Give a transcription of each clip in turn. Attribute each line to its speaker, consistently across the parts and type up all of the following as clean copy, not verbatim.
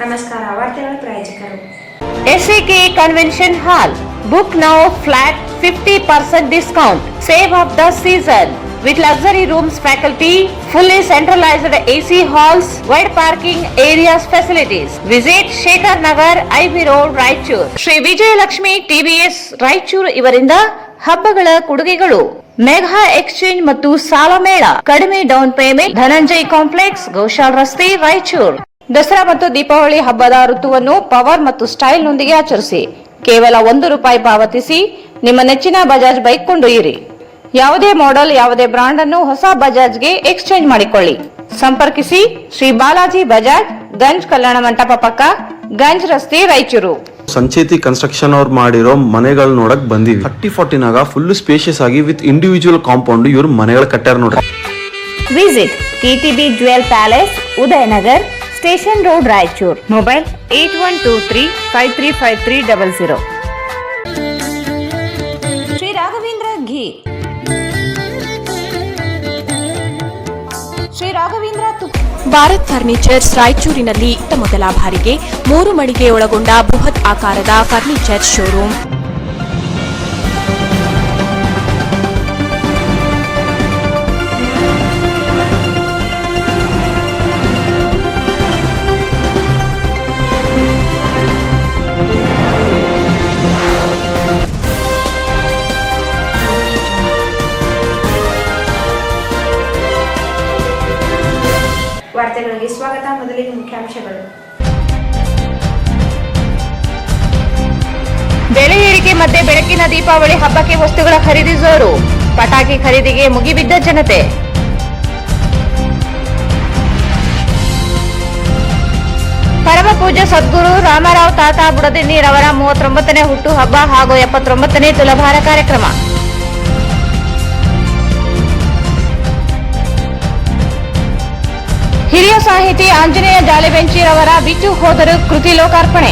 Speaker 1: ನಮಸ್ಕಾರ. ವಾರ್ತೆಗಳ ಪ್ರಾಯೋಜಕರು
Speaker 2: SAK Convention Hall. Book now flat 50% discount. Save of the season. With luxury rooms, faculty, fully centralized AC halls, wide parking areas facilities. Visit Shekhar Nagar, IB Road, Raichur. Shri Vijayalakshmi TBS Raichur ಇವರಿಂದ ಹಬ್ಬಗಳ ಕೊಡುಗೆಗಳು. Mega exchange ಮತ್ತು ಸಾಲ ಮೇಳ. ಕಡಿಮೆ down payment. Dhananjay complex, Goshal ರಸ್ತೆ, ರಾಯಚೂರು. ದಸರಾ ಮತ್ತು ದೀಪಾವಳಿ ಹಬ್ಬದ ಋತುವನ್ನು ಪವರ್ ಮತ್ತು ಸ್ಟೈಲ್ ನೊಂದಿಗೆ ಆಚರಿಸಿ. ಕೇವಲ ₹1 ಪಾವತಿಸಿ ನಿಮ್ಮ ನೆಚ್ಚಿನ ಬಜಾಜ್ ಬೈಕ್ ಕೊಂಡೊಯ್ಯಿರಿ. ಯಾವುದೇ ಮಾಡೆಲ್, ಯಾವುದೇ ಬ್ರಾಂಡ್ ಅನ್ನು ಹೊಸ ಬಜಾಜ್ಗೆ ಎಕ್ಸ್ಚೇಂಜ್ ಮಾಡಿಕೊಳ್ಳಿ. ಸಂಪರ್ಕಿಸಿ ಶ್ರೀ ಬಾಲಾಜಿ ಬಜಾಜ್, ಗಂಜ್ ಕಲ್ಯಾಣ ಮಂಟಪ ಪಕ್ಕ, ಗಂಜ್ ರಸ್ತೆ, ರಾಯಚೂರು.
Speaker 3: ಸಂಚೇತಿ ಕನ್ಸ್ಟ್ರಕ್ಷನ್ ಅವ್ರು ಮಾಡಿರೋ ಮನೆಗಳು ನೋಡಕ್ ಬಂದಿವಿ. 30-40 ಫುಲ್ ಸ್ಪೇಷಿಯಸ್ ಆಗಿ ವಿತ್ ಇಂಡಿವಿಜುವಲ್ ಕಾಂಪೌಂಡ್ ಇವ್ರು ಮನೆಗಳು ಕಟ್ಟಾರ ನೋಡ್ರಿ.
Speaker 2: Visit KTB jewel palace, Udayanagar, station road, Raichur. Mobile 8123535300. Shri Raghavendra ghee. Shri Raghavendra
Speaker 4: Bharat furnitures ರಾಯಚೂರಿನಲ್ಲಿ ಮೊದಲ ಬಾರಿಗೆ 3 ಮಳಿಗೆ ಒಳಗೊಂಡ ಬೃಹತ್ ಆಕಾರದ ಫರ್ನಿಚರ್ ಶೋರೂಮ್.
Speaker 1: ವಾರ್ತೆಗಳಿಗೆ ಸ್ವಾಗತ. ಮೊದಲಿಗೆ ಮುಖ್ಯಾಂಶಗಳು.
Speaker 2: ಬೆಲೆ ಏರಿಕೆ ಮಧ್ಯೆ ಬೆಳಕಿನ ದೀಪಾವಳಿ ಹಬ್ಬಕ್ಕೆ ವಸ್ತುಗಳ ಖರೀದಿ ಜೋರು. ಪಟಾಕಿ ಖರೀದಿಗೆ ಮುಗಿಬಿದ್ದ ಜನತೆ. ಪರಮ ಪೂಜ್ಯ ಸದ್ಗುರು ರಾಮರಾವ್ ತಾತ ಬುಡದಿನ್ನಿರವರ 39ನೇ ಹುಟ್ಟುಹಬ್ಬ ಹಾಗೂ 79ನೇ ತುಲಾಭಾರ ಕಾರ್ಯಕ್ರಮ. ಹಿರಿಯ ಸಾಹಿತಿ ಆಂಜನೇಯ ಜಾಲೆಬೆಂಚಿರವರ ಬಿಚ್ಚು ಹೋದರು ಕೃತಿ ಲೋಕಾರ್ಪಣೆ.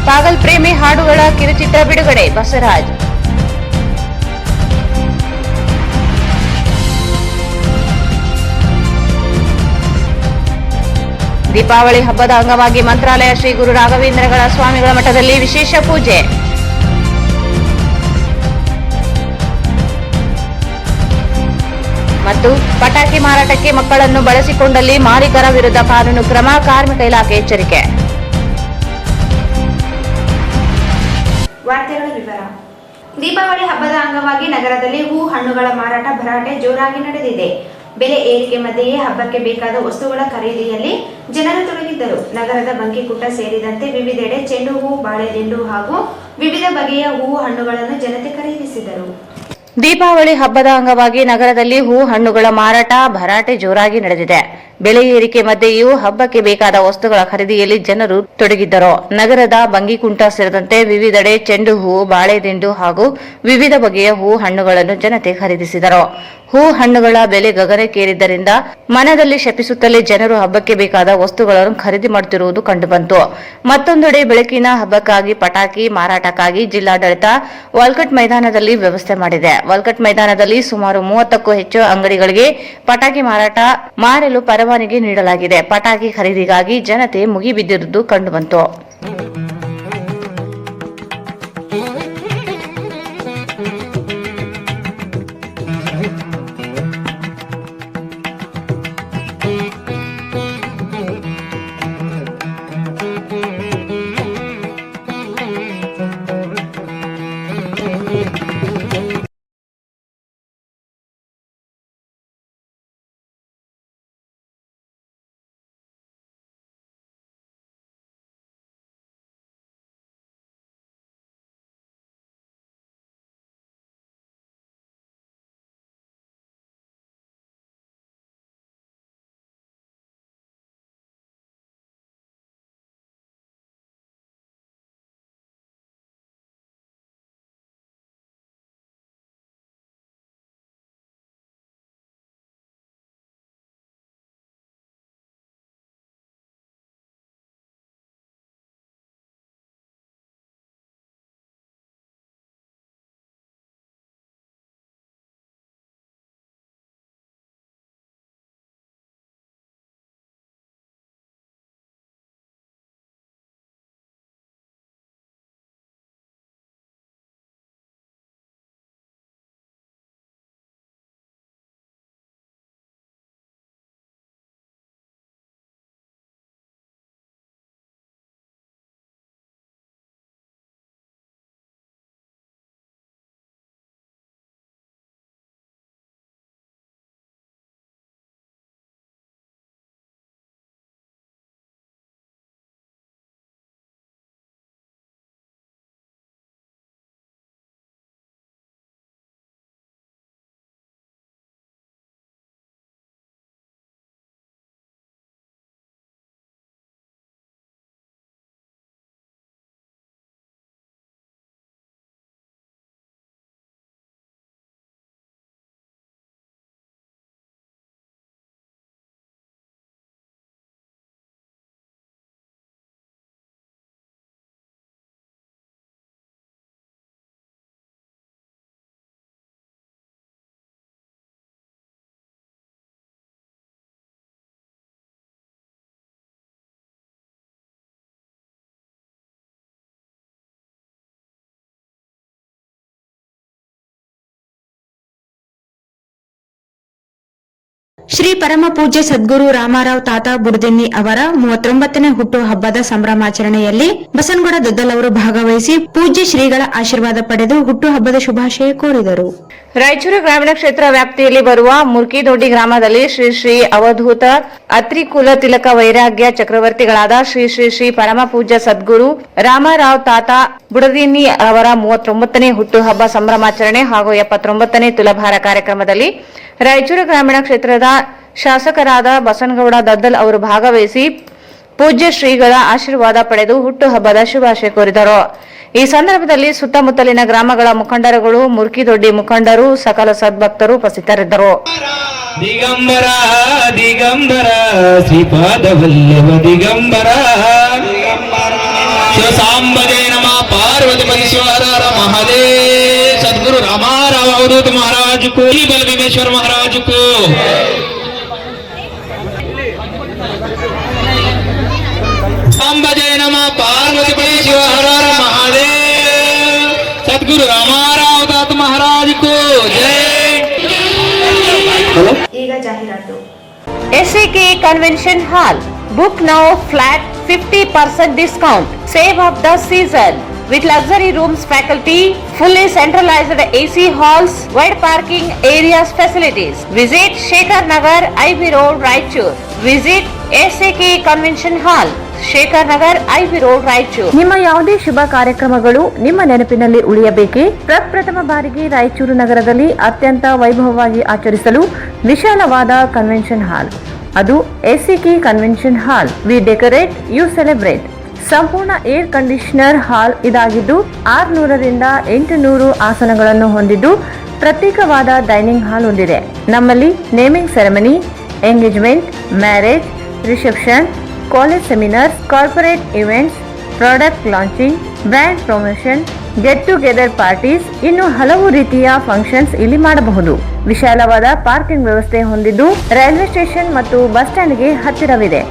Speaker 2: ಪಾಗಲ್ ಪ್ರೇಮಿ ಹಾಡುಗಳ ಕಿರುಚಿತ್ರ ಬಿಡುಗಡೆ. ಬಸವರಾಜ್. ದೀಪಾವಳಿ ಹಬ್ಬದ ಅಂಗವಾಗಿ ಮಂತ್ರಾಲಯ ಶ್ರೀ ಗುರು ರಾಘವೇಂದ್ರಗಳ ಸ್ವಾಮಿಗಳ ಮಠದಲ್ಲಿ ವಿಶೇಷ ಪೂಜೆ. ಮತ್ತು ಪಟಾಕಿ ಮಾರಾಟಕ್ಕೆ ಮಕ್ಕಳನ್ನು ಬಳಸಿಕೊಂಡಲ್ಲಿ ಮಾಲೀಕರ ವಿರುದ್ಧ ಕಾನೂನು ಕ್ರಮ. ಕಾರ್ಮಿಕ ಇಲಾಖೆ ಎಚ್ಚರಿಕೆ.
Speaker 1: ವಾರ್ತೆಗಳ ವಿವರ. ದೀಪಾವಳಿ ಹಬ್ಬದ ಅಂಗವಾಗಿ ನಗರದಲ್ಲಿ ಹೂ ಹಣ್ಣುಗಳ ಮಾರಾಟ ಭರಾಟೆ ಜೋರಾಗಿ ನಡೆದಿದೆ. ಬೆಲೆ ಏರಿಕೆ ಮಧ್ಯೆಯೇ ಹಬ್ಬಕ್ಕೆ ಬೇಕಾದ ವಸ್ತುಗಳ ಖರೀದಿಯಲ್ಲಿ ಜನರು ತೊಡಗಿದ್ದರು. ನಗರದ ಬಂಕಿಕುಟ್ಟ ಸೇರಿದಂತೆ ವಿವಿಧೆಡೆ ಚೆಂಡು ಹೂ, ಬಾಳೆದಿಂಡು ಹಾಗೂ ವಿವಿಧ ಬಗೆಯ ಹೂವು ಹಣ್ಣುಗಳನ್ನು ಜನತೆ ಖರೀದಿಸಿದರು.
Speaker 2: ದೀಪಾವಳಿ ಹಬ್ಬದ ಅಂಗವಾಗಿ ನಗರದಲ್ಲಿ ಹೂ ಹಣ್ಣುಗಳ ಮಾರಾಟ ಭರಾಟೆ ಜೋರಾಗಿ ನಡೆದಿದೆ. ಬೆಲೆ ಏರಿಕೆ ಮಧ್ಯೆಯೂ ಹಬ್ಬಕ್ಕೆ ಬೇಕಾದ ವಸ್ತುಗಳ ಖರೀದಿಯಲ್ಲಿ ಜನರು ತೊಡಗಿದ್ದರು. ನಗರದ ಬಂಗಿಕುಂಟ ಸೇರಿದಂತೆ ವಿವಿಧೆಡೆ ಚೆಂಡು ಹೂ, ಬಾಳೆದಿಂಡು ಹಾಗೂ ವಿವಿಧ ಬಗೆಯ ಹೂ ಹಣ್ಣುಗಳನ್ನು ಜನತೆ ಖರೀದಿಸಿದರು. ಹೂ ಹಣ್ಣುಗಳ ಬೆಲೆ ಗಗನಕ್ಕೇರಿದ್ದರಿಂದ ಮನದಲ್ಲಿ ಶಪಿಸುತ್ತಲೇ ಜನರು ಹಬ್ಬಕ್ಕೆ ಬೇಕಾದ ವಸ್ತುಗಳನ್ನು ಖರೀದಿ ಮಾಡುತ್ತಿರುವುದು ಕಂಡುಬಂತು. ಮತ್ತೊಂದೆಡೆ ಬೆಳಕಿನ ಹಬ್ಬಕ್ಕಾಗಿ ಪಟಾಕಿ ಮಾರಾಟಕ್ಕಾಗಿ ಜಿಲ್ಲಾಡಳಿತ ವಲ್ಕಟ್ ಮೈದಾನದಲ್ಲಿ ವ್ಯವಸ್ಥೆ ಮಾಡಿದೆ. ವಲ್ಕಟ್ ಮೈದಾನದಲ್ಲಿ ಸುಮಾರು 30ಕ್ಕೂ ಹೆಚ್ಚು ಅಂಗಡಿಗಳಿಗೆ ಪಟಾಕಿ ಮಾರಾಟ ಮಾಡಲು ಪರವಾನಗಿ ನೀಡಲಾಗಿದೆ. ಪಟಾಕಿ ಖರೀದಿಗಾಗಿ ಜನತೆ ಮುಗಿಬಿದ್ದಿರುವುದು ಕಂಡುಬಂತು.
Speaker 1: ಶ್ರೀ ಪರಮ ಪೂಜ್ಯ ಸದ್ಗುರು ರಾಮರಾವ್ ತಾತ ಬುಡದಿನ್ನಿ ಅವರ 39ನೇ ಹುಟ್ಟು ಹಬ್ಬದ ಸಂಭ್ರಮಾಚರಣೆಯಲ್ಲಿ ಬಸನಗೌಡ ದದ್ದಲ್ ಅವರು ಭಾಗವಹಿಸಿ ಪೂಜ್ಯ ಶ್ರೀಗಳ ಆಶೀರ್ವಾದ ಪಡೆದು ಹುಟ್ಟು ಹಬ್ಬದ ಶುಭಾಶಯ ಕೋರಿದರು.
Speaker 2: ರಾಯಚೂರು ಗ್ರಾಮೀಣ ಕ್ಷೇತ್ರ ವ್ಯಾಪ್ತಿಯಲ್ಲಿ ಬರುವ ಮುರ್ಕಿದೊಡ್ಡಿ ಗ್ರಾಮದಲ್ಲಿ ಶ್ರೀ ಶ್ರೀ ಅವಧೂತ ಅತ್ರಿ ಕುಲ ತಿಲಕ ವೈರಾಗ್ಯ ಚಕ್ರವರ್ತಿಗಳಾದ ಶ್ರೀ ಶ್ರೀ ಶ್ರೀ ಪರಮ ಪೂಜ್ಯ ಸದ್ಗುರು ರಾಮರಾವ್ ತಾತ ಬುಡದಿನ್ನಿ ಅವರ 39ನೇ ಹುಟ್ಟುಹಬ್ಬ ಸಂಭ್ರಮಾಚರಣೆ ಹಾಗೂ 79ನೇ ತುಲಾಭಾರ ಕಾರ್ಯಕ್ರಮದಲ್ಲಿ ರಾಯಚೂರು ಗ್ರಾಮೀಣ ಕ್ಷೇತ್ರದ ಶಾಸಕರಾದ ಬಸನಗೌಡ ದದ್ದಲ್ ಅವರು ಭಾಗವಹಿಸಿ ಪೂಜ್ಯ ಶ್ರೀಗಳ ಆಶೀರ್ವಾದ ಪಡೆದು ಹುಟ್ಟುಹಬ್ಬದ ಶುಭಾಶಯ ಕೋರಿದರು. ಈ ಸಂದರ್ಭದಲ್ಲಿ ಸುತ್ತಮುತ್ತಲಿನ ಗ್ರಾಮಗಳ ಮುಖಂಡರುಗಳು, ಮುರ್ಕಿದೊಡ್ಡಿ ಮುಖಂಡರು, ಸಕಲ ಸದ್ಭಕ್ತರು ಉಪಸ್ಥಿತರಿದ್ದರು.
Speaker 5: ದಿಗಂಬರ ದಿಗಂಬರ ಶ್ರೀಪಾದ ವಲ್ಲಭ ದಿಗಂಬರ ಶಿವಸಾಂಬಜಯ ನಮ ಪಾರ್ವತಿ ಪರಮೇಶ್ವರ ಮಹಾದೇವ सदगुरु रामाराव अवधूत महाराज को, बल भीमेश्वर महाराज को, अंबजय नमः पार्वती परेश्वर महादेव सदगुरु रामाराव अवधूत महाराज को जय.
Speaker 1: ಈಗ ಜಾಹೀರಾತು.
Speaker 2: SAK Convention Hall. Book now flat 50% discount. Save of the season. With luxury rooms, faculty, fully centralized AC halls, wide parking areas facilities. Visit Shekhar Nagar, IB Road, Raichur. Visit SAK Convention Hall, Shekhar Nagar, IB Road, Raichur. ನಿಮ್ಮ ಯಾವುದೇ ಶುಭ ಕಾರ್ಯಕ್ರಮಗಳು ನಿಮ್ಮ ನೆನಪಿನಲ್ಲಿ ಉಳಿಯಬೇಕೇ? ಪ್ರಪ್ರಥಮ ಬಾರಿಗೆ ರಾಯಚೂರು ನಗರದಲ್ಲಿ ಅತ್ಯಂತ ವೈಭವವಾಗಿ ಆಚರಿಸಲು ವಿಶಾಲವಾದ ಕನ್ವೆನ್ಷನ್ ಹಾಲ್, ಅದು SAK convention hall. We decorate, you celebrate. ಸಂಪೂರ್ಣ ಏರ್ ಕಂಡೀಷನರ್ ಹಾಲ್ ಇದಾಗಿದ್ದು 600ರಿಂದ 800 ಆಸನಗಳನ್ನು ಹೊಂದಿದ್ದು ಪ್ರತ್ಯೇಕವಾದ ಡೈನಿಂಗ್ ಹಾಲ್ ಹೊಂದಿದೆ. ನಮ್ಮಲ್ಲಿ naming ceremony, engagement, marriage, reception, college seminars, corporate events, product launching, brand promotion, get together parties, ಇನ್ನು ಹಲವು ರೀತಿಯ ಫಂಕ್ಷನ್ಸ್ ಇಲ್ಲಿ ಮಾಡಬಹುದು. ವಿಶಾಲವಾದ ಪಾರ್ಕಿಂಗ್ ವ್ಯವಸ್ಥೆ ಹೊಂದಿದ್ದು ರೈಲ್ವೆ ಸ್ಟೇಷನ್ ಮತ್ತು ಬಸ್ ಸ್ಟ್ಯಾಂಡ್ಗೆ ಹತ್ತಿರವಿದೆ.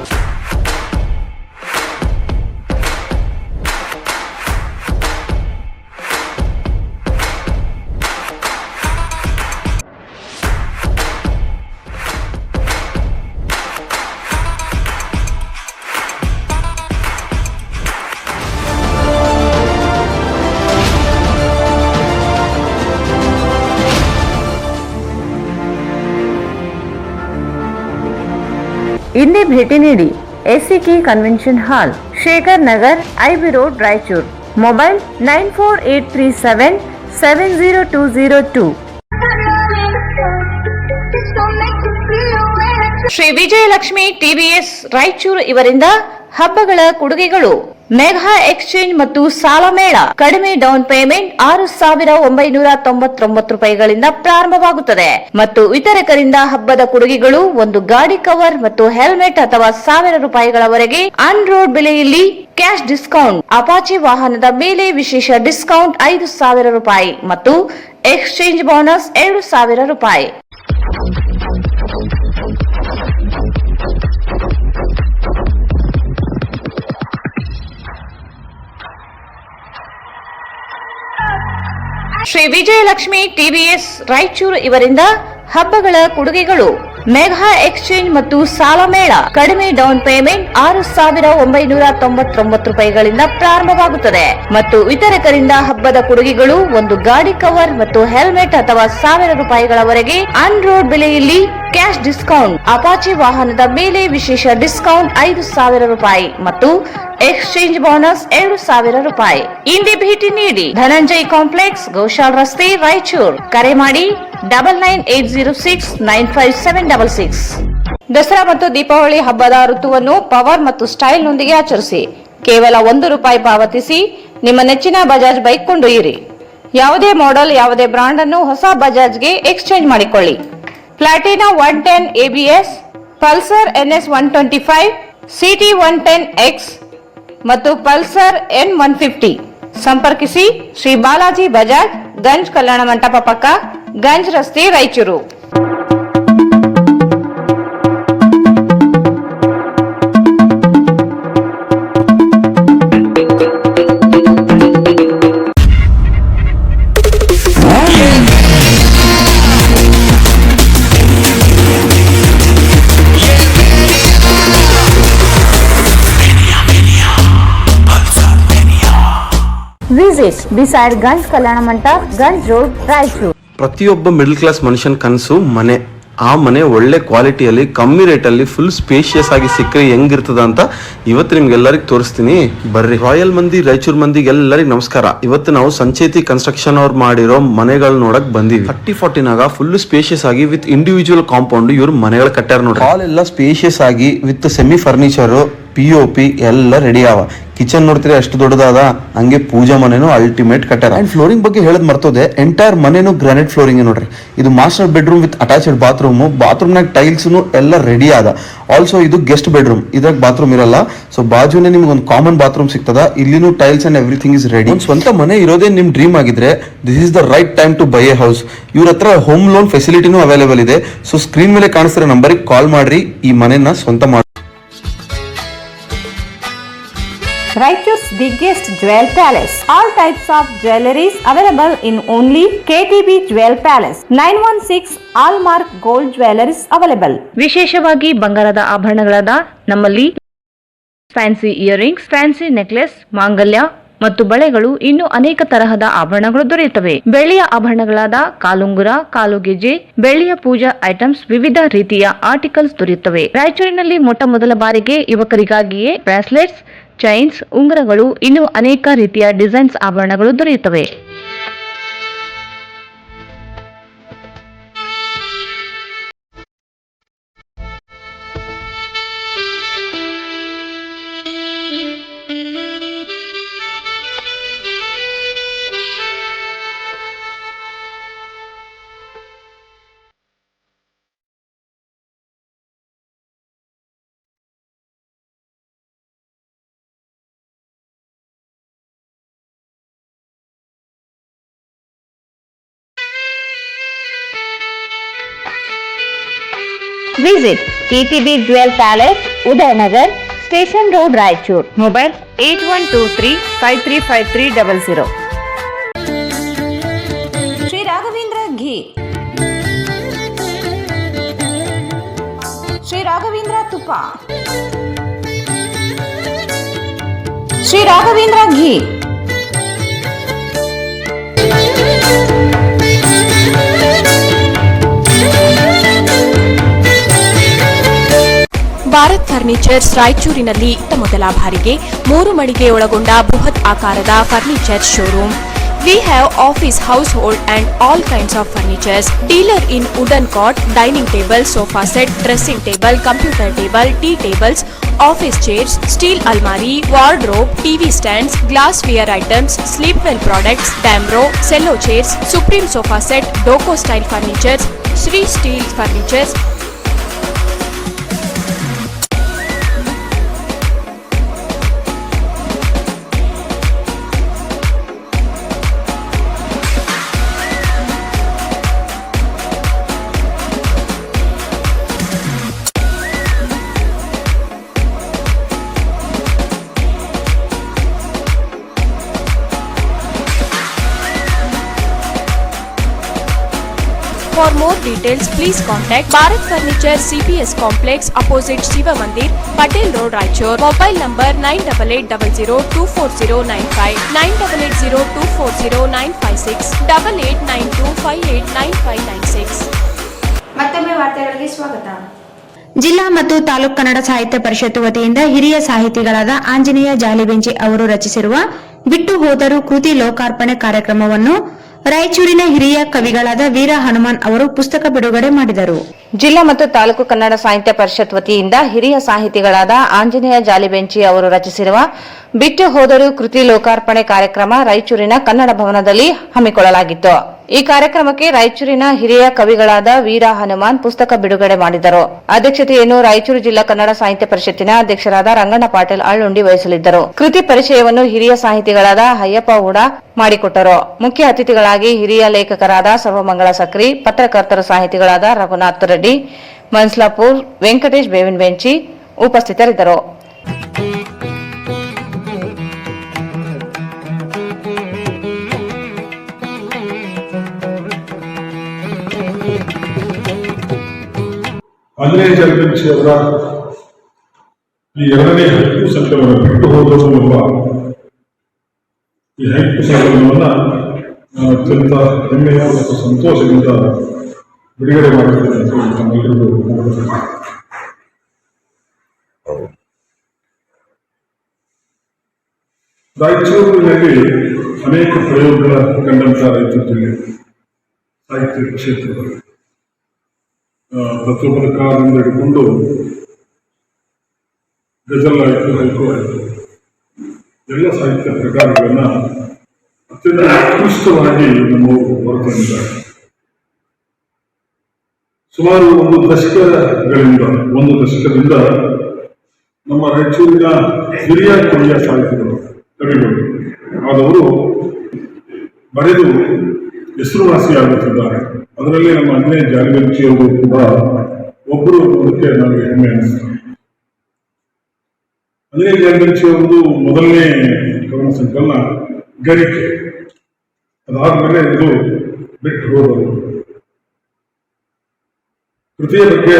Speaker 2: ಇಂದೇ ಭೇಟಿ ನೀಡಿ SAK ಕನ್ವೆನ್ಷನ್ ಹಾಲ್, Shekhar Nagar, IB road, Raichur. Mobile 9483770202. Shri Vijayalakshmi TVS Raichur ಇವರಿಂದ ಹಬ್ಬಗಳ ಕೊಡುಗೆಗಳು. ಮೆಗಾ ಎಕ್ಸ್ಚೇಂಜ್ ಮತ್ತು ಸಾಲ ಮೇಳ. ಕಡಿಮೆ ಡೌನ್ ಪೇಮೆಂಟ್ 6,999 ರೂಪಾಯಿಗಳಿಂದ ಪ್ರಾರಂಭವಾಗುತ್ತದೆ ಮತ್ತು ವಿತರಕರಿಂದ ಹಬ್ಬದ ಕೊಡುಗೆಗಳು ಒಂದು ಗಾಡಿ ಕವರ್ ಮತ್ತು ಹೆಲ್ಮೆಟ್ ಅಥವಾ 1,000 ರೂಪಾಯಿಗಳವರೆಗೆ ಆನ್ ರೋಡ್ ಬೆಲೆಯಲ್ಲಿ ಕ್ಯಾಶ್ ಡಿಸ್ಕೌಂಟ್. ಅಪಾಚಿ ವಾಹನದ ಮೇಲೆ ವಿಶೇಷ ಡಿಸ್ಕೌಂಟ್ 5,000 ರೂಪಾಯಿ ಮತ್ತು ಎಕ್ಸ್ಚೇಂಜ್ ಬೋನಸ್ 2,000 ರೂಪಾಯಿ. ಶ್ರೀ ವಿಜಯಲಕ್ಷ್ಮಿ TVS ರಾಯಚೂರು ಇವರಿಂದ ಹಬ್ಬಗಳ ಕೊಡುಗೆಗಳು. ಮೆಗಾ ಎಕ್ಸ್ಚೇಂಜ್ ಮತ್ತು ಸಾಲ ಮೇಳ. ಕಡಿಮೆ ಡೌನ್ ಪೇಮೆಂಟ್ 6,999 ರೂಪಾಯಿಗಳಿಂದ ಪ್ರಾರಂಭವಾಗುತ್ತದೆ ಮತ್ತು ವಿತರಕರಿಂದ ಹಬ್ಬದ ಕೊಡುಗೆಗಳು ಒಂದು ಗಾಡಿ ಕವರ್ ಮತ್ತು ಹೆಲ್ಮೆಟ್ ಅಥವಾ 1,000 ರೂಪಾಯಿಗಳವರೆಗೆ ಆನ್ ರೋಡ್ ಬೆಲೆಯಲ್ಲಿ ಕ್ಯಾಶ್ ಡಿಸ್ಕೌಂಟ್. ಅಪಾಚಿ ವಾಹನದ ಮೇಲೆ ವಿಶೇಷ ಡಿಸ್ಕೌಂಟ್ 5,000 ರೂಪಾಯಿ ಮತ್ತು ಎಕ್ಸ್ಚೇಂಜ್ ಬೋನಸ್ 2,000 ರೂಪಾಯಿ. ಇಂದೇ ಭೇಟಿ ನೀಡಿ. ಧನಂಜಯ್ ಕಾಂಪ್ಲೆಕ್ಸ್, ಗೋಶಾಲ್ ರಸ್ತೆ, ರಾಯಚೂರು. ಕರೆ ಮಾಡಿ 9980695766. ದಸರಾ ಮತ್ತು ದೀಪಾವಳಿ ಹಬ್ಬದ ಋತುವನ್ನು ಪವರ್ ಮತ್ತು ಸ್ಟೈಲ್ ನೊಂದಿಗೆ ಆಚರಿಸಿ. ಕೇವಲ 1 ರೂಪಾಯಿ ಪಾವತಿಸಿ ನಿಮ್ಮ ನೆಚ್ಚಿನ ಬಜಾಜ್ ಬೈಕ್ ಕೊಂಡೊಯ್ಯಿರಿ. ಯಾವುದೇ ಮಾಡೆಲ್, ಯಾವುದೇ ಬ್ರಾಂಡ್ ಅನ್ನು ಹೊಸ ಬಜಾಜ್ಗೆ ಎಕ್ಸ್ಚೇಂಜ್ ಮಾಡಿಕೊಳ್ಳಿ. Platina 110 ABS, Pulsar NS 125, CT 110X ಮತ್ತು ಪಲ್ಸರ್ N150. ಸಂಪರ್ಕಿಸಿ ಶ್ರೀ ಬಾಲಾಜಿ ಬಜಾಜ್, ಗಂಜ್ ಕಲ್ಯಾಣ ಮಂಟಪ ಪಕ್ಕ, ಗಂಜ್ ರಸ್ತೆ, Raichur. Visit beside Ganj Kalyana Mandap, Ganj Road, Raichur.
Speaker 3: ಪ್ರತಿಯೊಬ್ಬ ಮಿಡಲ್ ಕ್ಲಾಸ್ ಮನುಷ್ಯನ ಕನಸು ಮನೆ. ಆ ಮನೆ ಒಳ್ಳೆ ಕ್ವಾಲಿಟಿಯಲ್ಲಿ ಕಮ್ಮಿ ರೇಟಲ್ಲಿ ಫುಲ್ ಸ್ಪೇಷಿಯಸ್ ಆಗಿ ಸಿಕ್ಕರೆ ಹೆಂಗಿರ್ತದ ಅಂತ ಇವತ್ತು ನಿಮ್ಗೆಲ್ಲರಿಗೂ ತೋರಿಸ್ತೀನಿ ಬರ್ರಿ. ರಾಯಲ್ ಮಂದಿ ರಾಯಚೂರ್ ಮಂದಿಗೆ ಎಲ್ಲರಿಗೂ ನಮಸ್ಕಾರ. ಇವತ್ತು ನಾವು ಸಂಚೇತಿ ಕನ್ಸ್ಟ್ರಕ್ಷನ್ ಅವ್ರು ಮಾಡಿರೋ ಮನೆಗಳು ನೋಡಕ್ ಬಂದಿವಿ. 30-40 ಫುಲ್ ಸ್ಪೇಷಿಯಸ್ ಆಗಿ ವಿತ್ ಇಂಡಿವಿಜುವಲ್ ಕಾಂಪೌಂಡ್ ಇವ್ರು ಮನೆಗಳು ಕಟ್ಟಾರ ನೋಡ್ರಿ. ಹಾಲ್ ಎಲ್ಲ ಸ್ಪೇಷಿಯಸ್ ಆಗಿ ವಿತ್ ಸೆಮಿ ಫರ್ನಿಚರ್, POP ಎಲ್ಲ ರೆಡಿ ಆವ. ಕಿಚನ್ ನೋಡ್ತೀರಾ ಎಷ್ಟು ದೊಡ್ಡದಾದ, ಹಂಗೆ ಪೂಜಾ ಮನೆನೂ ಅಲ್ಟಿಮೇಟ್ ಕಟ್ಟಾರ. ಅಂಡ್ ಫ್ಲೋರಿಂಗ್ ಬಗ್ಗೆ ಹೇಳದ್ ಮರ್ತೋದೆ, ಎಂಟೈರ್ ಮನೆನೂ ಗ್ರಾನೈಟ್ ಫ್ಲೋರಿಂಗ್ ನೋಡ್ರಿ. ಇದು master bedroom with attached bathroom ನಾಗ ಟೈಲ್ಸ್ ಎಲ್ಲ ರೆಡಿ ಆದ. ಆಲ್ಸೋ ಇದು ಗೆಸ್ಟ್ ಬೆಡ್ರೂಮ್, ಇದ್ರಾಗ ಬಾತ್ರೂಮ್ ಇರಲ್ಲ. ಸೊ ಬಾಜುನೇ ನಿಮ್ಗೆ ಒಂದು ಕಾಮನ್ ಬಾತ್ರೂಮ್ ಸಿಗ್ತದ. ಇಲ್ಲಿನೂ tiles and everything is ready. ಸ್ವಂತ ಮನೆ ಇರೋದೇ ನಿಮ್ ಡ್ರೀಮ್ ಆಗಿದ್ರೆ this is the right time to buy a house. ಇವ್ರ ಹತ್ರ ಹೋಮ್ ಲೋನ್ ಫೆಸಿಲಿಟಿನೂ ಅವೈಲೇಬಲ್ ಇದೆ. ಸೊ ಸ್ಕ್ರೀನ್ ಮೇಲೆ ಕಾಣಿಸ್ತಿರೋ ನಂಬರಿಗೆ ಕಾಲ್ ಮಾಡ್ರಿ, ಈ ಮನೆನ ಸ್ವಂತ ಮಾಡಿ.
Speaker 2: Raichur's biggest jewel palace. All types of jewelries available in only KTB Jewel Palace. 916 Allmark Gold Jewelries available. ವಿಶೇಷವಾಗಿ ಬಂಗಾರದ ಆಭರಣಗಳಾದ ನಮ್ಮಲ್ಲಿ ಫ್ಯಾನ್ಸಿ ಇಯರಿಂಗ್ಸ್, ಫ್ಯಾನ್ಸಿ ನೆಕ್ಲೆಸ್, ಮಾಂಗಲ್ಯ ಮತ್ತು ಬಳೆಗಳು ಇನ್ನೂ ಅನೇಕ ತರಹದ ಆಭರಣಗಳು ದೊರೆಯುತ್ತವೆ. ಬೆಳ್ಳಿಯ ಆಭರಣಗಳಾದ ಕಾಲುಂಗುರ, ಕಾಲುಗೆಜೆ, ಬೆಳ್ಳಿಯ ಪೂಜಾ ಐಟಮ್ಸ್, ವಿವಿಧ ರೀತಿಯ ಆರ್ಟಿಕಲ್ಸ್ ದೊರೆಯುತ್ತವೆ. ರಾಯಚೂರಿನಲ್ಲಿ ಮೊದಲ ಬಾರಿಗೆ ಯುವಕರಿಗಾಗಿಯೇ ಬ್ರಾಸ್ಲೆಟ್ಸ್, ಚೈನ್ಸ್, ಉಂಗುರಗಳು, ಇನ್ನೂ ಅನೇಕ ರೀತಿಯ ಡಿಸೈನ್ಸ್ ಆಭರಣಗಳು ದೊರೆಯುತ್ತವೆ. Visit KTB Jewel Palace, Udayanagar, Station Road, Raichur. Mobile 8123-535300. Sri Raghavendra Ghee, Sri Raghavendra Tupa, Sri Raghavendra Ghee.
Speaker 4: Bharat furnitures ರಾಯಚೂರಿನಲ್ಲಿ ಮೊದಲ ಬಾರಿಗೆ 3 ಮಳಿಗೆ ಒಳಗೊಂಡ ಬೃಹತ್ ಆಕಾರದ furniture showroom. We have office, household and all kinds of furnitures. Dealer in wooden cot, dining table, sofa set, dressing table, computer table, tea tables, office chairs, steel almari, wardrobe, TV stands, glassware items, sleepwell products, Damro, cello chairs, Supreme sofa set, Doco style furnitures, Sri Steel furnitures. For more details, please contact Bharat Furniture CPS Complex opposite Shiva Mandir, Patel Road, Raichur. Mobile number 9880240959, 9880240956, 8892589596.
Speaker 1: ಮತ್ತೊಮ್ಮೆ ವಾರ್ತೆಗಳಿಗೆ ಸ್ವಾಗತ.
Speaker 6: ಜಿಲ್ಲಾ ಮತ್ತು ತಾಲೂಕು ಕನ್ನಡ ಸಾಹಿತ್ಯ ಪರಿಷತ್ ವತಿಯಿಂದ ಹಿರಿಯ ಸಾಹಿತಿಗಳಾದ ಆಂಜನೇಯ ಜಾಲಿಬೆಂಚಿ ಅವರು ರಚಿಸಿರುವ ಬಿಟ್ಟು ಹೋದರು ಕೃತಿ ಲೋಕಾರ್ಪಣೆ ಕಾರ್ಯಕ್ರಮವನ್ನು ರಾಯಚೂರಿನ ಹಿರಿಯ ಕವಿಗಳಾದ ವೀರ ಹನುಮಾನ್ ಅವರು ಪುಸ್ತಕ ಬಿಡುಗಡೆ ಮಾಡಿದರು.
Speaker 2: ಜಿಲ್ಲಾ ಮತ್ತು ತಾಲೂಕು ಕನ್ನಡ ಸಾಹಿತ್ಯ ಪರಿಷತ್ ವತಿಯಿಂದ ಹಿರಿಯ ಸಾಹಿತಿಗಳಾದ ಆಂಜನೇಯ ಜಾಲಿಬೆಂಚಿ ಅವರು ರಚಿಸಿರುವ ಬಿಟ್ಟು ಹೋದರು ಕೃತಿ ಲೋಕಾರ್ಪಣೆ ಕಾರ್ಯಕ್ರಮ ರಾಯಚೂರಿನ ಕನ್ನಡ ಭವನದಲ್ಲಿ ಹಮ್ಮಿಕೊಳ್ಳಲಾಗಿತ್ತು. ಈ ಕಾರ್ಯಕ್ರಮಕ್ಕೆ ರಾಯಚೂರಿನ ಹಿರಿಯ ಕವಿಗಳಾದ ವೀರ ಹನುಮಾನ್ ಪುಸ್ತಕ ಬಿಡುಗಡೆ ಮಾಡಿದರು. ಅಧ್ಯಕ್ಷತೆಯನ್ನು ರಾಯಚೂರು ಜಿಲ್ಲಾ ಕನ್ನಡ ಸಾಹಿತ್ಯ ಪರಿಷತ್ತಿನ ಅಧ್ಯಕ್ಷರಾದ ರಂಗಣ್ಣ ಪಾಟೀಲ್ ಅಳ್ಳುಂಡಿ ವಹಿಸಲಿದ್ದರು. ಕೃತಿ ಪರಿಚಯವನ್ನು ಹಿರಿಯ ಸಾಹಿತಿಗಳಾದ ಅಯ್ಯಪ್ಪ ಹೂಡ ಮಾಡಿಕೊಟ್ಟರು. ಮುಖ್ಯ ಅತಿಥಿಗಳಾಗಿ ಹಿರಿಯ ಲೇಖಕರಾದ ಸರ್ವಮಂಗಳ ಸಕ್ರಿ, ಪತ್ರಕರ್ತರು ಸಾಹಿತಿಗಳಾದ ರಘುನಾಥ್ ರೆಡ್ಡಿ, ಮನ್ಸ್ಲಾಪುರ್, ವೆಂಕಟೇಶ್ ಬೇವಿನ ಬೆಂಚಿ ಉಪಸ್ಥಿತರಿದ್ದರು.
Speaker 7: ಆಂಜನೇಯ ಜಾಲಿಬೆಂಚಿ ಅವರ ಈ ಎರಡನೇ ಹಕ್ಕು ಸಂಕಲನ ಬಿಟ್ಟು ಹೋದರು ಎಂಬ ಈ ಹೈಕು ಸಂಕಲನವನ್ನು ಅತ್ಯಂತ ಹೆಮ್ಮೆಯ ಮತ್ತು ಸಂತೋಷದಿಂದ ಬಿಡುಗಡೆ ಮಾಡಿದ್ದೇನೆ ಅಂತ ತಮ್ಮೆಲ್ಲರಿಗೂ ನೋಡುತ್ತೇನೆ. ರಾಯಚೂರಿನಲ್ಲಿ ಅನೇಕ ಪ್ರಯೋಗಗಳ ಕಂಡಂಥ ರಾಯಚೂರು ಜಿಲ್ಲೆ ಸಾಹಿತ್ಯ ಕ್ಷೇತ್ರದಲ್ಲಿ ತತ್ವಪದಕಾರದಿಂದ ಹಿಡ್ಕೊಂಡು ಗಜಲ್ ಆಯಿತು, ಹೈಕು ಆಯಿತು, ಎಲ್ಲ ಸಾಹಿತ್ಯ ಪ್ರಕಾರಗಳನ್ನು ಅತ್ಯಂತ ಉತ್ಕೃಷ್ಟವಾಗಿ ನಮ್ಮವರು ಹೊರತಂದಿದ್ದಾರೆ. ಸುಮಾರು ಒಂದು ದಶಕದಿಂದ ನಮ್ಮ ರಾಯಚೂರಿನ ಹಿರಿಯ ಕಿರಿಯ ಸಾಹಿತಿಗಳು, ಕವಿಗಳು ಆದವರು ಬರೆದು ಹೆಸರುವಾಸಿಯಾಗುತ್ತಿದ್ದಾರೆ. ಅದರಲ್ಲಿ ನಮ್ಮ ಅನ್ನೇ ಜಾಲಿಬೆಂಚಿಯವರು ಕೂಡ ಒಬ್ಬರು ಅನ್ನೋದಕ್ಕೆ ನನಗೆ ಹೆಮ್ಮೆ ಅನಿಸ್ತಾರೆ. ಅನ್ನೇ ಜಾಲಿಬೆಂಚಿಯವರದು ಮೊದಲನೇ ಕವನ ಸಂಕಲನ ಗರಿಕೆ, ಅದಾದ್ಮೇಲೆ ಇದು ಬಿಟ್ಟು ಹೋದರು. ಕೃತಿಯ ಬಗ್ಗೆ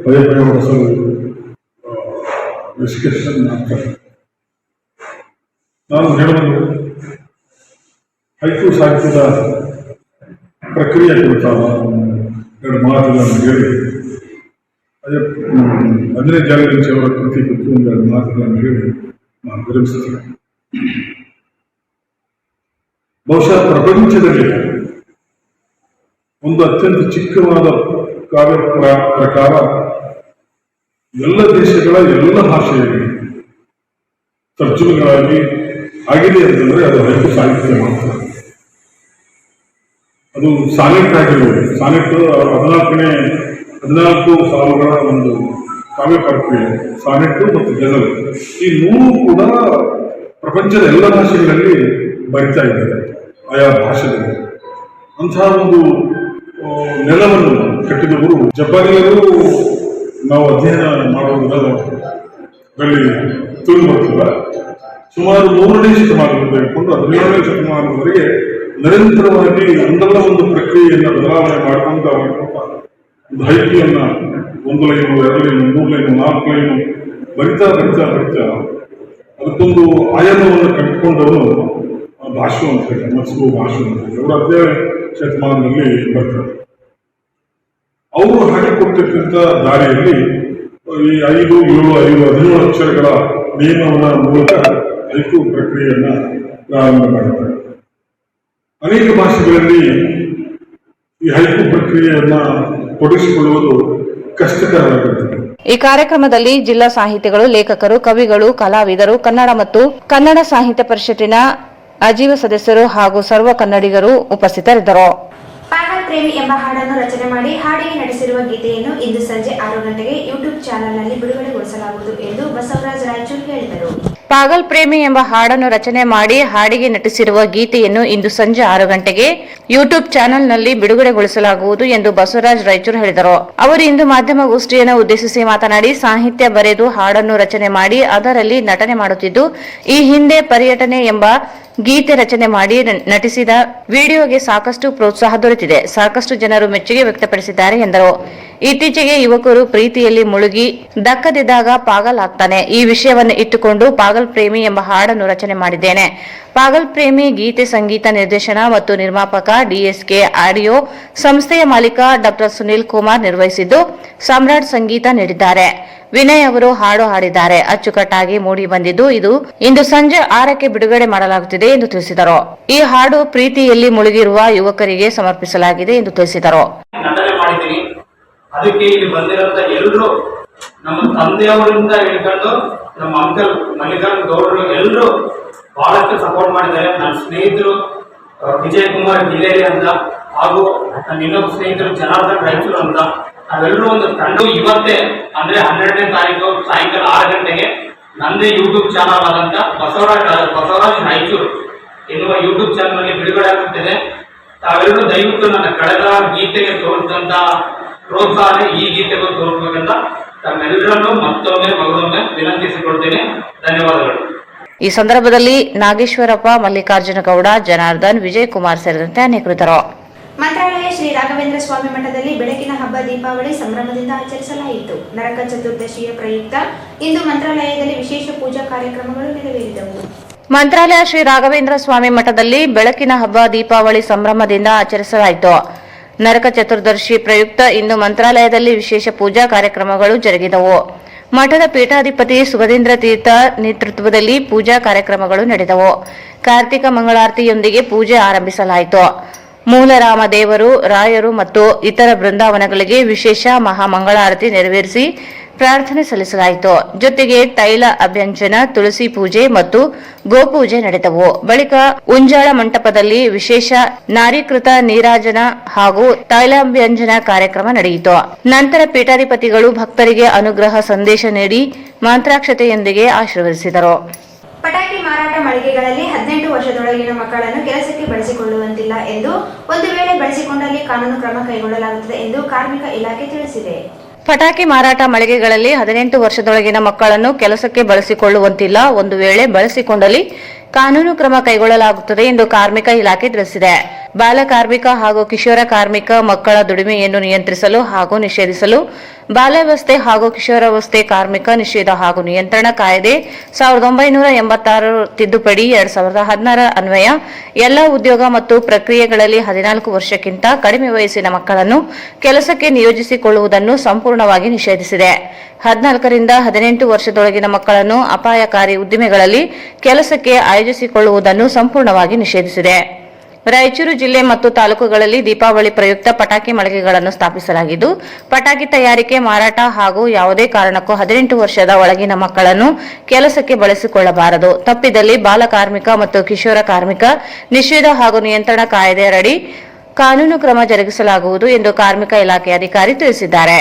Speaker 7: ಭಯ ಹೊಸಲು ಡಿಸ್ಕಷನ್ ಮಾಡ್ತಾರೆ. ನಾನು ಹೇಳೋದು ಹೈಕು ಸಾಹಿತ್ಯದ ಪ್ರಕ್ರಿಯೆ ಕುರಿತಾದ ಎರಡು ಮಾತುಗಳನ್ನು ಹೇಳಿ, ಅದೇ ಅನ್ನೇ ಜಾಲಿಬೆಂಚಿ ಅವರ ಕೃತಿ ಕುರಿತು ಒಂದೆರಡು ಮಾತುಗಳನ್ನು ಹೇಳಿ ನಾನು ವಿರಮಿಸುತ್ತೇನೆ. ಬಹುಶಃ ಪ್ರಪಂಚದಲ್ಲಿ ಒಂದು ಅತ್ಯಂತ ಚಿಕ್ಕವಾದ ಕಾವ್ಯ ಪ್ರಕಾರ ಎಲ್ಲ ದೇಶಗಳ ಎಲ್ಲ ಭಾಷೆಯಲ್ಲಿ ತರ್ಜುಮೆಗಳಾಗಿ ಆಗಿದೆ ಅಂತಂದ್ರೆ ಅದು ಹೈಕು ಸಾಹಿತ್ಯ ಮಾತ್ರ. ಅದು ಸಾನೆಟ್ ಆಗಿರುವುದು. ಸಾನೆಟ್ 14 ಸಾಲುಗಳ ಒಂದು ಕಾವ್ಯ ಪ್ರಕ್ರಿಯೆ. ಸಾನೆಟ್ ಮತ್ತು ಗಜಲ್ ಈ 3 ಕೂಡ ಪ್ರಪಂಚದ ಎಲ್ಲ ಭಾಷೆಗಳಲ್ಲಿ ಬರಿತಾ ಇದ್ದಾರೆ, ಆಯಾ ಭಾಷೆಗಳಲ್ಲಿ. ಅಂತಹ ಒಂದು ನೆಲವನ್ನು ಕಟ್ಟಿದವರು ಜಪಾನಿಯರು. ನಾವು ಅಧ್ಯಯನ ಮಾಡುವುದರಲ್ಲಿ ತಿಳಿದು ಬರ್ತಿಲ್ಲ. ಸುಮಾರು 3ನೇ ಶತಮಾನದಿಂದ ಹಿಡ್ಕೊಂಡು 17ನೇ ಶತಮಾನದವರೆಗೆ ನಿರಂತರವಾಗಿ ಒಂದಲ್ಲ ಒಂದು ಪ್ರಕ್ರಿಯೆಯನ್ನು ಬದಲಾವಣೆ ಮಾಡ್ಕೊಂತ ಒಂದು ಹೈಕಿಯನ್ನು 1 ಲೈನು, 2 ಲೈನು, 3 ಲೈನು, 4 ಲೈನು ಬರಿತಾ ಅದಕ್ಕೊಂದು ಆಯಾಮವನ್ನು ಕಂಡುಕೊಂಡವರು ಭಾಷು ಅಂತ ಹೇಳಿ, ಮತ್ಸು ಭಾಷು ಅಂತ ಹೇಳಿ ಅವರು 17ನೇ ಶತಮಾನದಲ್ಲಿ ಬರ್ತಾರೆ. ಅವರು ಹಾಕಿಕೊಟ್ಟಿರ್ತಕ್ಕಂಥ ದಾರಿಯಲ್ಲಿ ಈ 5, 7, 5, 17 ಅಕ್ಷರಗಳ ನಿಯಮಗಳ ಮೂಲಕ ಹೈಕು ಪ್ರಕ್ರಿಯೆಯನ್ನು ಪ್ರಾರಂಭ ಮಾಡಿದ್ದಾರೆ. ಅನೇಕ ಭಾಷೆಗಳಲ್ಲಿ ಈ ಹೈಕು ಪ್ರಕ್ರಿಯೆಯನ್ನ ತೊಡಗಿಸಿಕೊಳ್ಳುವುದು ಕಷ್ಟಕರವಾಗಿರುತ್ತದೆ.
Speaker 2: ಈ ಕಾರ್ಯಕ್ರಮದಲ್ಲಿ ಜಿಲ್ಲಾ ಸಾಹಿತಿಗಳು, ಲೇಖಕರು, ಕವಿಗಳು, ಕಲಾವಿದರು, ಕನ್ನಡ ಮತ್ತು ಕನ್ನಡ ಸಾಹಿತ್ಯ ಪರಿಷತ್ತಿನ ಅಜೀವ ಸದಸ್ಯರು ಹಾಗೂ ಸರ್ವ ಕನ್ನಡಿಗರು ಉಪಸ್ಥಿತರಿದ್ದರು.
Speaker 1: ಪಾಗಲ್ ಪ್ರೇಮಿ ಎಂಬ ಹಾಡನ್ನು ರಚನೆ ಮಾಡಿ ಹಾಡಿಗೆ ನಟಿಸಿರುವ ಗೀತೆಯನ್ನು ಇಂದು ಸಂಜೆ 6 ಗಂಟೆಗೆ ಯೂಟ್ಯೂಬ್ ಚಾನೆಲ್ನಲ್ಲಿ ಬಿಡುಗಡೆಗೊಳಿಸಲಾಗುವುದು ಎಂದು ಬಸವರಾಜ ರಾಯಚೂರು ಹೇಳಿದರು.
Speaker 2: ಪಾಗಲ್ ಪ್ರೇಮಿ ಎಂಬ ಹಾಡನ್ನು ರಚನೆ ಮಾಡಿ ಹಾಡಿಗೆ ನಟಿಸಿರುವ ಗೀತೆಯನ್ನು ಇಂದು ಸಂಜೆ 6 ಗಂಟೆಗೆ ಯೂಟ್ಯೂಬ್ ಚಾನೆಲ್ನಲ್ಲಿ ಬಿಡುಗಡೆಗೊಳಿಸಲಾಗುವುದು ಎಂದು ಬಸವರಾಜ ರಾಯಚೂರು ಹೇಳಿದರು. ಅವರು ಇಂದು ಮಾಧ್ಯಮಗೋಷ್ಠಿಯನ್ನು ಉದ್ದೇಶಿಸಿ ಮಾತನಾಡಿ, ಸಾಹಿತ್ಯ ಬರೆದು ಹಾಡನ್ನು ರಚನೆ ಮಾಡಿ ಅದರಲ್ಲಿ ನಟನೆ ಮಾಡುತ್ತಿದ್ದು, ಈ ಹಿಂದೆ ಪರ್ಯಟನೆ ಎಂಬ ಗೀತೆ ರಚನೆ ಮಾಡಿ ನಟಿಸಿದ ವಿಡಿಯೋಗೆ ಸಾಕಷ್ಟು ಪ್ರೋತ್ಸಾಹ ದೊರೆತಿದೆ. ಸಾಕಷ್ಟು ಜನರು ಮೆಚ್ಚುಗೆ ವ್ಯಕ್ತಪಡಿಸಿದ್ದಾರೆ ಎಂದರು. ಇತ್ತೀಚೆಗೆ ಯುವಕರು ಪ್ರೀತಿಯಲ್ಲಿ ಮುಳುಗಿ ದಕ್ಕದಿದ್ದಾಗ ಪಾಗಲ್ ಆಗ್ತಾನೆ. ಈ ವಿಷಯವನ್ನು ಇಟ್ಟುಕೊಂಡು ಪಾಗಲ್ ಪ್ರೇಮಿ ಎಂಬ ಹಾಡನ್ನು ರಚನೆ ಮಾಡಿದ್ದೇನೆ. ಪಾಗಲ್ ಪ್ರೇಮಿ ಗೀತೆ ಸಂಗೀತ ನಿರ್ದೇಶನ ಮತ್ತು ನಿರ್ಮಾಪಕ ಡಿಎಸ್ಕೆ ಆಡಿಯೋ ಸಂಸ್ಥೆಯ ಮಾಲೀಕ ಡಾ ಸುನಿಲ್ ಕುಮಾರ್ ನಿರ್ವಹಿಸಿದ್ದು, ಸಾಮ್ರಾಟ್ ಸಂಗೀತ ನೀಡಿದ್ದಾರೆ. ವಿನಯ್ ಅವರು ಹಾಡು ಹಾಡಿದ್ದಾರೆ. ಅಚ್ಚುಕಟ್ಟಾಗಿ ಮೂಡಿ ಬಂದಿದ್ದು ಇದು ಇಂದು ಸಂಜೆ 6ಕ್ಕೆ ಬಿಡುಗಡೆ ಮಾಡಲಾಗುತ್ತಿದೆ ಎಂದು ತಿಳಿಸಿದರು. ಈ ಹಾಡು ಪ್ರೀತಿಯಲ್ಲಿ ಮುಳುಗಿರುವ ಯುವಕರಿಗೆ ಸಮರ್ಪಿಸಲಾಗಿದೆ ಎಂದು ತಿಳಿಸಿದರು.
Speaker 8: ಅದಕ್ಕೆ ಇಲ್ಲಿ ಬಂದಿರೋಂತ ಎಲ್ಲರೂ ನಮ್ಮ ತಂದೆಯವರಿಂದ ಹಿಡ್ಕೊಂಡು ನಮ್ಮ ಅಂಕಲ್ ಮಲ್ಲಿಕಾರ್ಜುನ ಗೌಡರು ಎಲ್ಲರೂ ಬಹಳಷ್ಟು ಸಪೋರ್ಟ್ ಮಾಡಿದ್ದಾರೆ. ನನ್ನ ಸ್ನೇಹಿತರು ವಿಜಯ್ ಕುಮಾರ್ ಗಿಲೇರಿ ಅಂತ ಹಾಗೂ ನನ್ನ ಇನ್ನೊಬ್ಬ ಸ್ನೇಹಿತರು ಜನಾರ್ದನ್ ರಾಯಚೂರು ಅಂತ ನಾವೆಲ್ಲರೂ ಒಂದು ತಂಡ ಇವತ್ತೇ ಅಂದ್ರೆ 12ನೇ ತಾರೀಕು ಸಾಯಂಕಾಲ 6 ಗಂಟೆಗೆ ನಂದೇ ಯೂಟ್ಯೂಬ್ ಚಾನಲ್ ಆದಂತ ಬಸವರಾಜ್ ರಾಯಚೂರು ಎನ್ನುವ ಯೂಟ್ಯೂಬ್ ಚಾನಲ್ ನಲ್ಲಿ ಬಿಡುಗಡೆ ಆಗುತ್ತಿದೆ. ತಾವೆಲ್ಲರೂ ದಯವಿಟ್ಟು ನನ್ನ ಕಳೆದ ಗೀತೆಗೆ ತೋರಿಸಿದಂತ ಪ್ರೋತ್ಸಾಹ ಈ ಗೀತೆಗೂ ತೋರಿಸಬೇಕಂತ ತಮ್ಮೆಲ್ಲರನ್ನು ಮಗದೊಮ್ಮೆ ವಿನಂತಿಸಿಕೊಳ್ತೇನೆ. ಧನ್ಯವಾದಗಳು.
Speaker 2: ಈ ಸಂದರ್ಭದಲ್ಲಿ ನಾಗೇಶ್ವರಪ್ಪ, ಮಲ್ಲಿಕಾರ್ಜುನ ಗೌಡ, ಜನಾರ್ದನ್, ವಿಜಯ್ ಕುಮಾರ್ ಸೇರಿದಂತೆ ಅನೇಕರಿದ್ದರು.
Speaker 1: ಮಂತ್ರಾಲಯ ಶ್ರೀ ರಾಘವೇಂದ್ರ ಸ್ವಾಮಿ ಮಠದಲ್ಲಿ ಬೆಳಕಿನ ಹಬ್ಬ ದೀಪಾವಳಿ ಸಂಭ್ರಮದಿಂದ ಆಚರಿಸಲಾಯಿತು. ನರಕ ಚತುರ್ದಶಿಯ ಪ್ರಯುಕ್ತ ಇಂದು ಮಂತ್ರಾಲಯದಲ್ಲಿ ವಿಶೇಷ ಪೂಜಾ ಕಾರ್ಯಕ್ರಮಗಳು ನೆರವೇರಿದವು.
Speaker 2: ಮಂತ್ರಾಲಯ ಶ್ರೀ ರಾಘವೇಂದ್ರ ಸ್ವಾಮಿ ಮಠದಲ್ಲಿ ಬೆಳಕಿನ ಹಬ್ಬ ದೀಪಾವಳಿ ಸಂಭ್ರಮದಿಂದ ಆಚರಿಸಲಾಯಿತು. ನರಕ ಚತುರ್ದಶಿ ಪ್ರಯುಕ್ತ ಇಂದು ಮಂತ್ರಾಲಯದಲ್ಲಿ ವಿಶೇಷ ಪೂಜಾ ಕಾರ್ಯಕ್ರಮಗಳು ಜರುಗಿದವು. ಮಠದ ಪೀಠಾಧಿಪತಿ ಸುಭದೇಂದ್ರ ತೀರ್ಥ ನೇತೃತ್ವದಲ್ಲಿ ಪೂಜಾ ಕಾರ್ಯಕ್ರಮಗಳು ನಡೆದವು. ಕಾರ್ತಿಕ ಮಂಗಳಾರತಿಯೊಂದಿಗೆ ಪೂಜೆ ಆರಂಭಿಸಲಾಯಿತು. ಮೂಲರಾಮ ದೇವರು, ರಾಯರು ಮತ್ತು ಇತರ ಬೃಂದಾವನಗಳಿಗೆ ವಿಶೇಷ ಮಹಾಮಂಗಳಾರತಿ ನೆರವೇರಿಸಿ ಪ್ರಾರ್ಥನೆ ಸಲ್ಲಿಸಲಾಯಿತು. ಜೊತೆಗೆ ತೈಲ ಅಭ್ಯಂಜನ, ತುಳಸಿ ಪೂಜೆ ಮತ್ತು ಗೋಪೂಜೆ ನಡೆದವು. ಬಳಿಕ ಉಂಜಾಳ ಮಂಟಪದಲ್ಲಿ ವಿಶೇಷ ನಾರೀಕೃತ ನೀರಾಜನ ಹಾಗೂ ತೈಲಾಭ್ಯಂಜನ ಕಾರ್ಯಕ್ರಮ ನಡೆಯಿತು. ನಂತರ ಪೀಠಾಧಿಪತಿಗಳು ಭಕ್ತರಿಗೆ ಅನುಗ್ರಹ ಸಂದೇಶ ನೀಡಿ ಮಂತ್ರಾಕ್ಷತೆಯೊಂದಿಗೆ ಆಶೀರ್ವದಿಸಿದರು.
Speaker 1: ಪಟಾಕಿ ಮಾರಾಟ ಮಳಿಗೆಗಳಲ್ಲಿ 18 ವರ್ಷದೊಳಗಿನ ಮಕ್ಕಳನ್ನು ಕೆಲಸಕ್ಕೆ ಬಳಸಿಕೊಳ್ಳುವಂತಿಲ್ಲ ಎಂದು, ಒಂದು ವೇಳೆ ಬಳಸಿಕೊಂಡಲ್ಲಿ ಕಾನೂನು ಕ್ರಮ ಕೈಗೊಳ್ಳಲಾಗುತ್ತದೆ ಎಂದು ಕಾರ್ಮಿಕ ಇಲಾಖೆ ತಿಳಿಸಿದೆ.
Speaker 2: ಪಟಾಕಿ ಮಾರಾಟ ಮಳಿಗೆಗಳಲ್ಲಿ 18 ವರ್ಷದೊಳಗಿನ ಮಕ್ಕಳನ್ನು ಕೆಲಸಕ್ಕೆ ಬಳಸಿಕೊಳ್ಳುವಂತಿಲ್ಲ. ಒಂದು ವೇಳೆ ಬಳಸಿಕೊಂಡಲ್ಲಿ ಕಾನೂನು ಕ್ರಮ ಕೈಗೊಳ್ಳಲಾಗುತ್ತದೆ ಎಂದು ಕಾರ್ಮಿಕ ಇಲಾಖೆ ತಿಳಿಸಿದೆ. ಬಾಲ ಕಾರ್ಮಿಕ ಹಾಗೂ ಕಿಶೋರ ಕಾರ್ಮಿಕ ಮಕ್ಕಳ ದುಡಿಮೆಯನ್ನು ನಿಯಂತ್ರಿಸಲು ಹಾಗೂ ನಿಷೇಧಿಸಲು ಬಾಲ್ಯಾವಸ್ಥೆ ಹಾಗೂ ಕಿಶೋರಾವಸ್ಥೆ ಕಾರ್ಮಿಕ ನಿಷೇಧ ಹಾಗೂ ನಿಯಂತ್ರಣ ಕಾಯ್ದೆ 1986 ತಿದ್ದುಪಡಿ 2016 ಅನ್ವಯ ಎಲ್ಲ ಉದ್ಯೋಗ ಮತ್ತು ಪ್ರಕ್ರಿಯೆಗಳಲ್ಲಿ 14 ವರ್ಷಕ್ಕಿಂತ ಕಡಿಮೆ ವಯಸ್ಸಿನ ಮಕ್ಕಳನ್ನು ಕೆಲಸಕ್ಕೆ ನಿಯೋಜಿಸಿಕೊಳ್ಳುವುದನ್ನು ಸಂಪೂರ್ಣವಾಗಿ ನಿಷೇಧಿಸಿದೆ. 14 ರಿಂದ 18 ವರ್ಷದೊಳಗಿನ ಮಕ್ಕಳನ್ನು ಅಪಾಯಕಾರಿ ಉದ್ದಿಮೆಗಳಲ್ಲಿ ಕೆಲಸಕ್ಕೆ ಆಯೋಜಿಸಿಕೊಳ್ಳುವುದನ್ನು ಸಂಪೂರ್ಣವಾಗಿ ನಿಷೇಧಿಸಿದೆ. ರಾಯಚೂರು ಜಿಲ್ಲೆ ಮತ್ತು ತಾಲೂಕುಗಳಲ್ಲಿ ದೀಪಾವಳಿ ಪ್ರಯುಕ್ತ ಪಟಾಕಿ ಮಳಿಗೆಗಳನ್ನು ಸ್ಥಾಪಿಸಲಾಗಿದ್ದು, ಪಟಾಕಿ ತಯಾರಿಕೆ, ಮಾರಾಟ ಹಾಗೂ ಯಾವುದೇ ಕಾರಣಕ್ಕೂ 18 ವರ್ಷದ ಒಳಗಿನ ಮಕ್ಕಳನ್ನು ಕೆಲಸಕ್ಕೆ ಬಳಸಿಕೊಳ್ಳಬಾರದು. ತಪ್ಪಿದಲ್ಲಿ ಬಾಲ ಕಾರ್ಮಿಕ ಮತ್ತು ಕಿಶೋರ ಕಾರ್ಮಿಕ ನಿಷೇಧ ಹಾಗೂ ನಿಯಂತ್ರಣ ಕಾಯ್ದೆಯಡಿ ಕಾನೂನು ಕ್ರಮ ಜರುಗಿಸಲಾಗುವುದು ಎಂದು ಕಾರ್ಮಿಕ ಇಲಾಖೆ ಅಧಿಕಾರಿ ತಿಳಿಸಿದ್ದಾರೆ.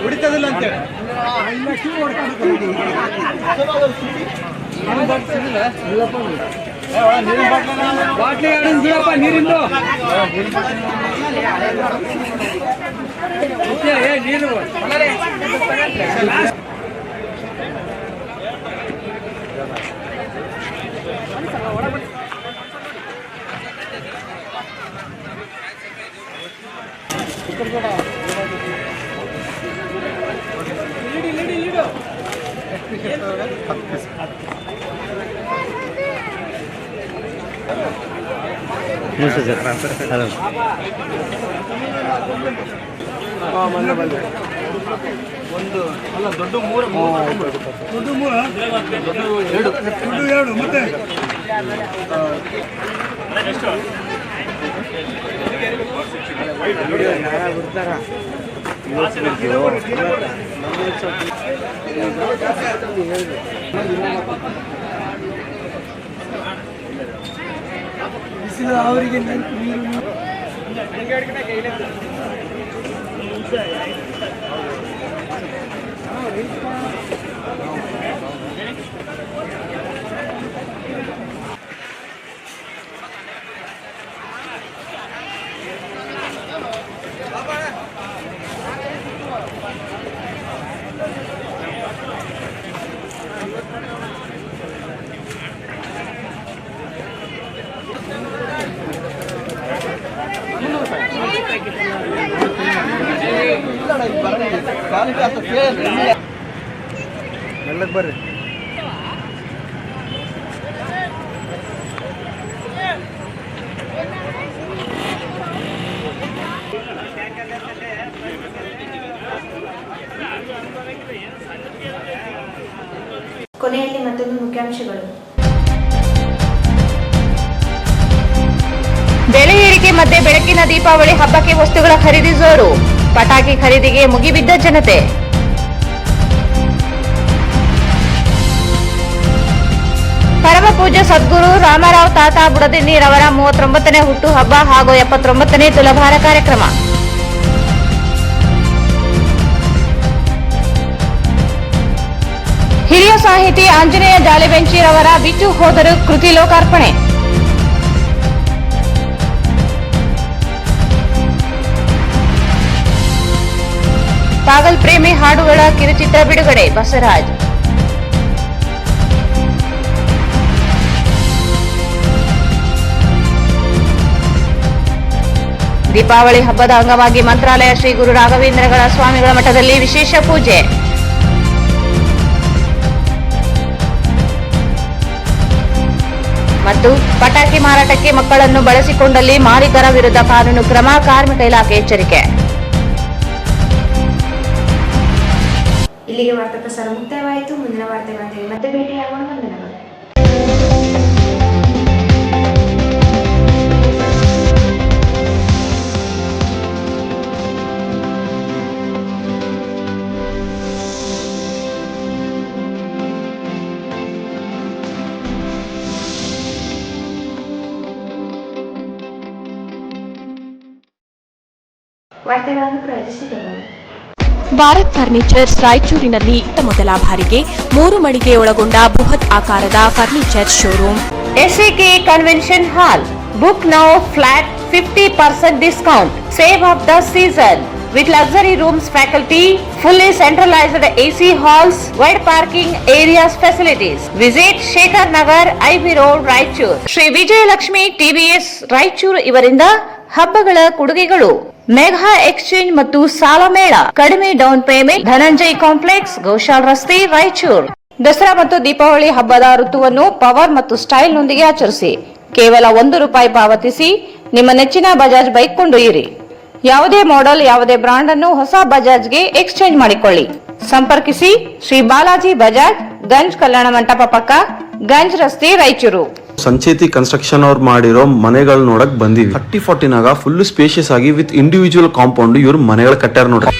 Speaker 9: ಉಡಿತದಿಲ್ಲ ಅಂತೇಳಿ ಬಾಟ್ಲಿ ನೀರಿಂದು ನೀರು ಒಂದು ಅಲ್ಲ ದೊಡ್ಡ ಮೂರು ಎರಡು ಮತ್ತೆ ಅವರಿಗೆ ಮೆಲ್ಲಕ್ಕೆ ಬರ್ರಿ.
Speaker 1: ಕೊನೆಯಲ್ಲಿ ಮತ್ತೊಂದು ಮುಖ್ಯಾಂಶಗಳು.
Speaker 2: ಬೆಲೆ ಏರಿಕೆ ಮಧ್ಯೆ ಬೆಳಕಿನ ದೀಪಾವಳಿ ಹಬ್ಬಕ್ಕೆ ವಸ್ತುಗಳ ಖರೀದಿ ಜೋರು. ಪಟಾಕಿ ಖರೀದಿಗೆ ಮುಗಿಬಿದ್ದ ಜನತೆ. ಪರಮ ಪೂಜ್ಯ ಸದ್ಗುರು ರಾಮರಾವ್ ತಾತ ಬುಡದಿನ್ನಿರವರ 39ನೇ ಹುಟ್ಟುಹಬ್ಬ ಹಾಗೂ 79ನೇ ತುಲಾಭಾರ ಕಾರ್ಯಕ್ರಮ. ಹಿರಿಯ ಸಾಹಿತಿ ಆಂಜನೇಯ ಜಾಲಿಬೆಂಚಿರವರ ಬಿಟ್ಟು ಹೋದರು ಕೃತಿ ಲೋಕಾರ್ಪಣೆ. ಪಾಗಲ್ ಪ್ರೇಮಿ ಹಾಡುಗಳ ಕಿರುಚಿತ್ರ ಬಿಡುಗಡೆ. ಬಸವರಾಜ್. ದೀಪಾವಳಿ ಹಬ್ಬದ ಅಂಗವಾಗಿ ಮಂತ್ರಾಲಯ ಶ್ರೀ ಗುರು ರಾಘವೇಂದ್ರಗಳ ಸ್ವಾಮಿಗಳ ಮಠದಲ್ಲಿ ವಿಶೇಷ ಪೂಜೆ. ಮತ್ತು ಪಟಾಕಿ ಮಾರಾಟಕ್ಕೆ ಮಕ್ಕಳನ್ನು ಬಳಸಿಕೊಂಡಲ್ಲಿ ಮಾಲೀಕರ ವಿರುದ್ಧ ಕಾನೂನು ಕ್ರಮ. ಕಾರ್ಮಿಕ ಇಲಾಖೆ ಎಚ್ಚರಿಕೆ.
Speaker 1: ಇಲ್ಲಿಗೆ ವಾರ್ತಾ ಪ್ರಸಾರ ಮುಕ್ತಾಯವಾಯಿತು. ಮುಂದಿನ ವಾರ್ತೆಗಳೊಂದಿಗೆ ಮತ್ತೆ ಭೇಟಿಯಾಗೋಣ. ವಂದನೆಗಳು. ವಾರ್ತೆಗಳನ್ನು ಪ್ರಾಯೋಜಿಸಿದವರು
Speaker 4: ಭಾರತ್ ಫರ್ನಿಚರ್ಸ್ ರಾಯಚೂರಿನಲ್ಲಿ ಇತ್ತ ಮೊದಲ ಬಾರಿಗೆ 3 ಮಳಿಗೆ ಒಳಗೊಂಡ ಬೃಹತ್ ಆಕಾರದ furniture showroom.
Speaker 2: SAK convention hall. Book now flat 50% discount. Save of the season. With luxury rooms, faculty, fully centralized AC halls, wide parking areas facilities. Visit Shekhar Nagar, IB Road, Raichur. Shri Vijayalakshmi TVS Raichur ಇವರಿಂದ ಹಬ್ಬಗಳ ಕೊಡುಗೆಗಳು. Mega exchange ಮತ್ತು ಸಾಲ ಮೇಳ. ಕಡಿಮೆ down payment. Dhananjay complex, Goshal ರಸ್ತೆ, ರಾಯಚೂರು. ದಸರಾ ಮತ್ತು ದೀಪಾವಳಿ ಹಬ್ಬದ ಋತುವನ್ನು ಪವರ್ ಮತ್ತು ಸ್ಟೈಲ್ ನೊಂದಿಗೆ ಆಚರಿಸಿ. ಕೇವಲ ₹1 ಪಾವತಿಸಿ ನಿಮ್ಮ ನೆಚ್ಚಿನ ಬಜಾಜ್ ಬೈಕ್ ಕೊಂಡೊಯ್ಯಿರಿ. ಯಾವುದೇ ಮಾಡೆಲ್, ಯಾವುದೇ ಬ್ರಾಂಡ್ ಅನ್ನು ಹೊಸ ಬಜಾಜ್ಗೆ ಎಕ್ಸ್ಚೇಂಜ್ ಮಾಡಿಕೊಳ್ಳಿ. ಸಂಪರ್ಕಿಸಿ ಶ್ರೀ ಬಾಲಾಜಿ ಬಜಾಜ್, ಗಂಜ್ ಕಲ್ಯಾಣ ಮಂಟಪ ಪಕ್ಕ, ಗಂಜ್ ರಸ್ತೆ, ರಾಯಚೂರು.
Speaker 3: ಸಂಚೇತಿ ಕನ್ಸ್ಟ್ರಕ್ಷನ್ ಅವ್ರು ಮಾಡಿರೋ ಮನೆಗಳು ನೋಡಕ್ ಬಂದಿವಿ. 30-40 ನಾಗ ಫುಲ್ ಸ್ಪೇಷಿಯಸ್ ಆಗಿ ವಿತ್ ಇಂಡಿವಿಜುವಲ್ ಕಾಂಪೌಂಡ್ ಇವ್ರು ಮನೆಗಳು ಕಟ್ಟಾರ ನೋಡ್ರಿ.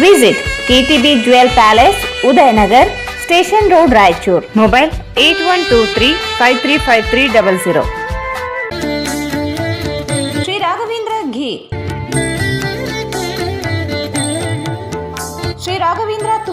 Speaker 2: Visit KTB jewel palace, Udayanagar, station road, Raichur. Mobile 8123535300.